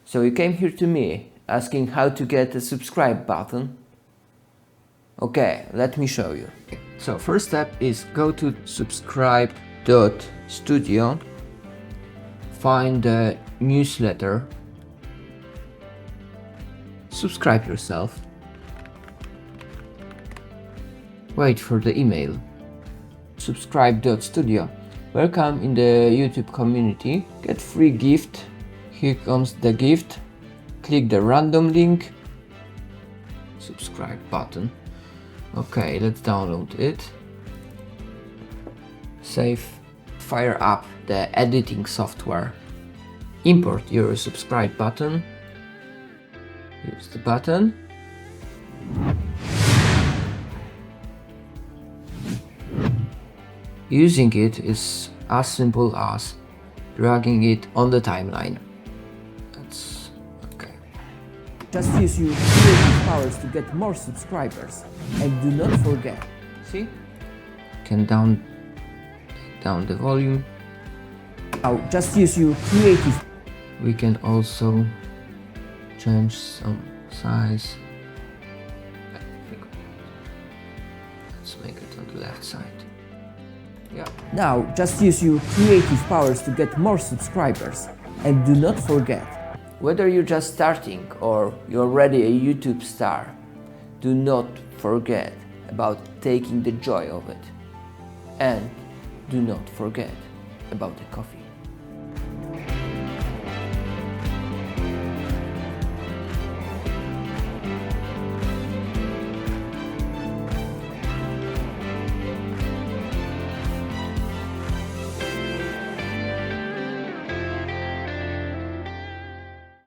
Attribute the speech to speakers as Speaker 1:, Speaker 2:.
Speaker 1: So you came here to me asking how to get a subscribe button. Okay, let me show you. So first step is go to subscribe.studio, find the newsletter, subscribe yourself, wait for the email. Subscribe.studio. Welcome in the YouTube community. Get free gift. Here comes the gift. Click the random link. Subscribe button. Okay, let's download it. Save. Fire up the editing software. Import your subscribe button. Use the button. Using it is as simple as dragging it on the timeline. That's okay.
Speaker 2: Just use your creative powers to get more subscribers. And do not forget.
Speaker 1: See? Can take down the volume.
Speaker 2: Now just use your creative.
Speaker 1: We can also change some size. Let's make it on the left side. Yeah.
Speaker 2: Now just use your creative powers to get more subscribers. And do not forget.
Speaker 1: Whether you're just starting or you're already a YouTube star, do not forget about taking the joy of it. And do not forget about the coffee.